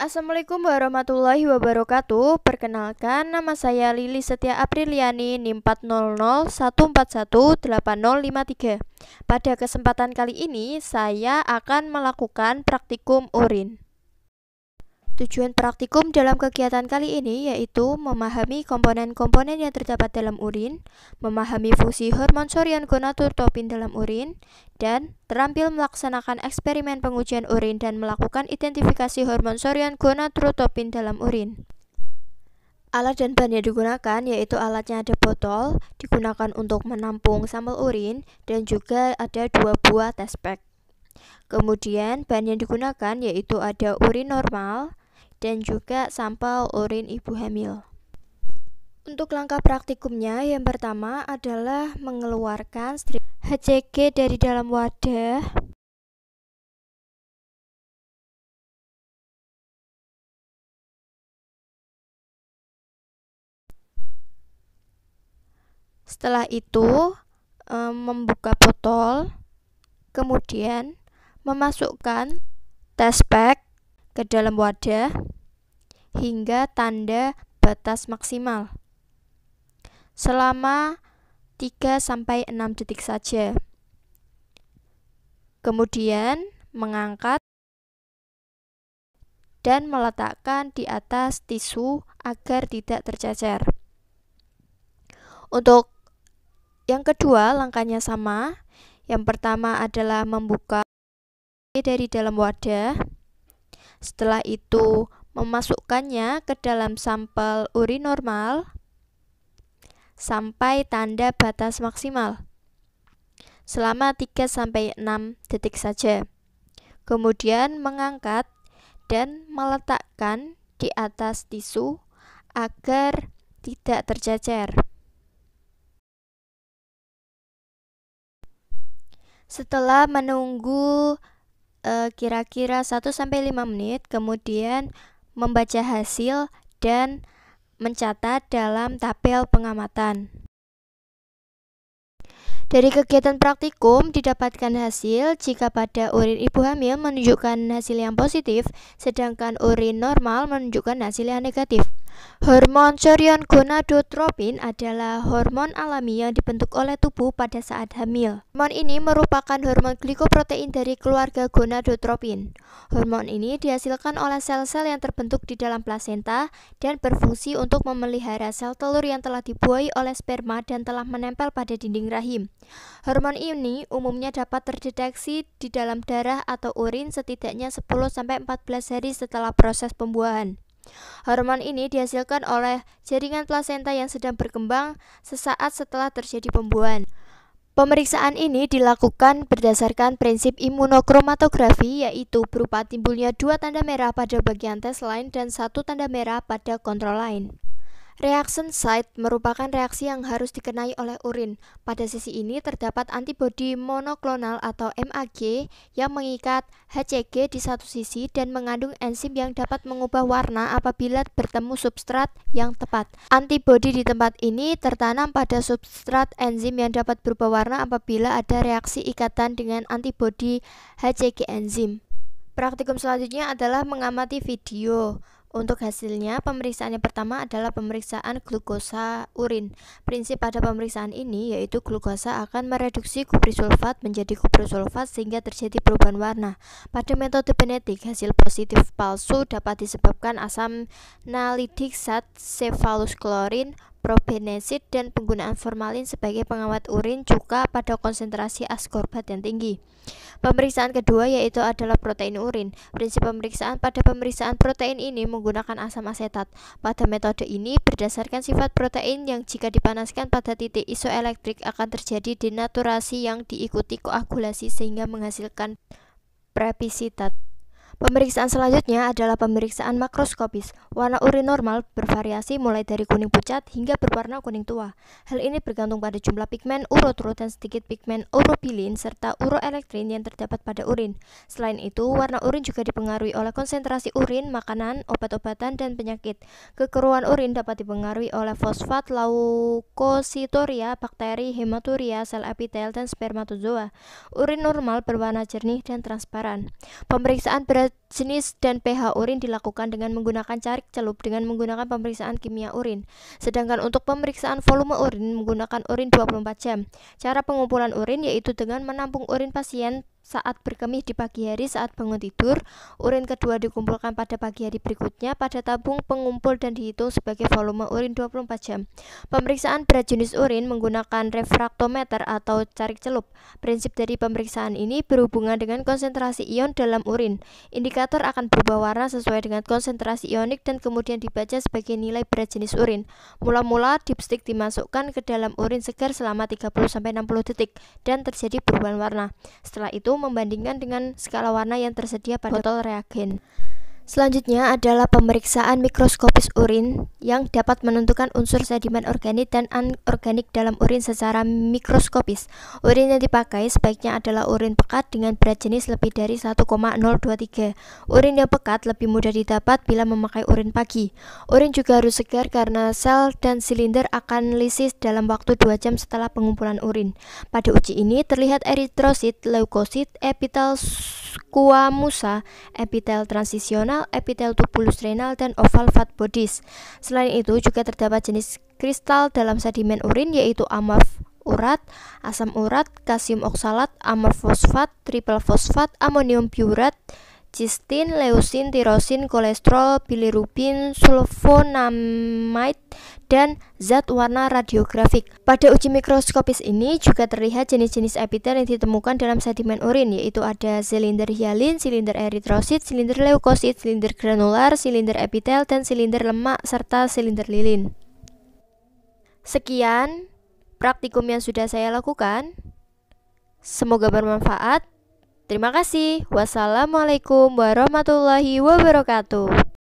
Assalamualaikum warahmatullahi wabarakatuh. Perkenalkan, nama saya Lili Setia Apriliani, NIM 40014180053. Pada kesempatan kali ini, saya akan melakukan praktikum urin. Tujuan praktikum dalam kegiatan kali ini yaitu memahami komponen-komponen yang terdapat dalam urin, memahami fungsi hormon chorion gonadotropin dalam urin, dan terampil melaksanakan eksperimen pengujian urin dan melakukan identifikasi hormon chorion gonadotropin dalam urin. Alat dan bahan yang digunakan yaitu alatnya ada botol, digunakan untuk menampung sampel urin, dan juga ada 2 buah test pack. Kemudian bahan yang digunakan yaitu ada urin normal dan juga sampel urin ibu hamil. Untuk langkah praktikumnya, yang pertama adalah mengeluarkan strip HCG dari dalam wadah. Setelah itu, membuka botol, kemudian memasukkan test pack ke dalam wadah hingga tanda batas maksimal selama 3-6 detik saja. Kemudian mengangkat dan meletakkan di atas tisu agar tidak tercecer. Untuk yang kedua, langkahnya sama. Yang pertama adalah membuka dari dalam wadah. Setelah itu memasukkannya ke dalam sampel urin normal sampai tanda batas maksimal selama 3-6 detik saja. Kemudian mengangkat dan meletakkan di atas tisu agar tidak tercecer. Setelah menunggu kira-kira 1-5 menit, kemudian membaca hasil dan mencatat dalam tabel pengamatan. Dari kegiatan praktikum didapatkan hasil jika pada urin ibu hamil menunjukkan hasil yang positif, sedangkan urin normal menunjukkan hasil yang negatif. Hormon chorion gonadotropin adalah hormon alami yang dibentuk oleh tubuh pada saat hamil. Hormon ini merupakan hormon glikoprotein dari keluarga gonadotropin. Hormon ini dihasilkan oleh sel-sel yang terbentuk di dalam plasenta dan berfungsi untuk memelihara sel telur yang telah dibuahi oleh sperma dan telah menempel pada dinding rahim. Hormon ini umumnya dapat terdeteksi di dalam darah atau urin setidaknya 10-14 hari setelah proses pembuahan. Hormon ini dihasilkan oleh jaringan plasenta yang sedang berkembang sesaat setelah terjadi pembuahan. Pemeriksaan ini dilakukan berdasarkan prinsip imunokromatografi, yaitu berupa timbulnya 2 tanda merah pada bagian tes lain dan 1 tanda merah pada kontrol lain. Reaction site merupakan reaksi yang harus dikenai oleh urin. Pada sisi ini terdapat antibodi monoklonal atau MAG yang mengikat HCG di satu sisi dan mengandung enzim yang dapat mengubah warna apabila bertemu substrat yang tepat. Antibodi di tempat ini tertanam pada substrat enzim yang dapat berubah warna apabila ada reaksi ikatan dengan antibodi HCG enzim. Praktikum selanjutnya adalah mengamati video. Untuk hasilnya, pemeriksaan yang pertama adalah pemeriksaan glukosa urin. Prinsip pada pemeriksaan ini yaitu glukosa akan mereduksi kuprisulfat menjadi kuprosulfat sehingga terjadi perubahan warna. Pada metode genetik, hasil positif palsu dapat disebabkan asam nalidik zat cefaloklorin, probenesid, dan penggunaan formalin sebagai pengawet urin juga pada konsentrasi askorbat yang tinggi. Pemeriksaan kedua yaitu adalah protein urin. Prinsip pemeriksaan pada pemeriksaan protein ini menggunakan asam asetat. Pada metode ini berdasarkan sifat protein yang jika dipanaskan pada titik isoelektrik akan terjadi denaturasi yang diikuti koagulasi sehingga menghasilkan prepisitat. Pemeriksaan selanjutnya adalah pemeriksaan makroskopis. Warna urin normal bervariasi mulai dari kuning pucat hingga berwarna kuning tua. Hal ini bergantung pada jumlah pigmen urotro dan sedikit pigmen urobilin serta uroelektrin yang terdapat pada urin. Selain itu, warna urin juga dipengaruhi oleh konsentrasi urin, makanan, obat-obatan, dan penyakit. Kekeruan urin dapat dipengaruhi oleh fosfat, leukositoria, bakteri, hematuria, sel epitel, dan spermatozoa. Urin normal berwarna jernih dan transparan. Pemeriksaan jenis dan pH urin dilakukan dengan menggunakan carik celup dengan menggunakan pemeriksaan kimia urin. Sedangkan untuk pemeriksaan volume urin menggunakan urin 24 jam. Cara pengumpulan urin yaitu dengan menampung urin pasien saat berkemih di pagi hari saat bangun tidur. Urin kedua dikumpulkan pada pagi hari berikutnya pada tabung pengumpul dan dihitung sebagai volume urin 24 jam. Pemeriksaan berat jenis urin menggunakan refraktometer atau carik celup. Prinsip dari pemeriksaan ini berhubungan dengan konsentrasi ion dalam urin. Indikator akan berubah warna sesuai dengan konsentrasi ionik dan kemudian dibaca sebagai nilai berat jenis urin. Mula-mula dipstick dimasukkan ke dalam urin segar selama 30-60 detik dan terjadi perubahan warna. Setelah itu membandingkan dengan skala warna yang tersedia pada botol reagen. Selanjutnya adalah pemeriksaan mikroskopis urin yang dapat menentukan unsur sedimen organik dan anorganik dalam urin secara mikroskopis. Urin yang dipakai sebaiknya adalah urin pekat dengan berat jenis lebih dari 1,023. Urin yang pekat lebih mudah didapat bila memakai urin pagi. Urin juga harus segar karena sel dan silinder akan lisis dalam waktu 2 jam setelah pengumpulan urin. Pada uji ini terlihat eritrosit, leukosit, epitel squamusa, epitel transisional, epitel tubulus renal, dan oval fat bodies. Selain itu juga terdapat jenis kristal dalam sedimen urin yaitu amorf urat, asam urat, kalsium oksalat, amorf fosfat, triple fosfat, amonium biurat, cistin, leusin, tirosin, kolesterol, bilirubin, sulfonamide, dan zat warna radiografik. Pada uji mikroskopis ini juga terlihat jenis-jenis epitel yang ditemukan dalam sedimen urin, yaitu ada silinder hialin, silinder eritrosit, silinder leukosit, silinder granular, silinder epitel, dan silinder lemak, serta silinder lilin. Sekian praktikum yang sudah saya lakukan. Semoga bermanfaat. Terima kasih. Wassalamualaikum warahmatullahi wabarakatuh.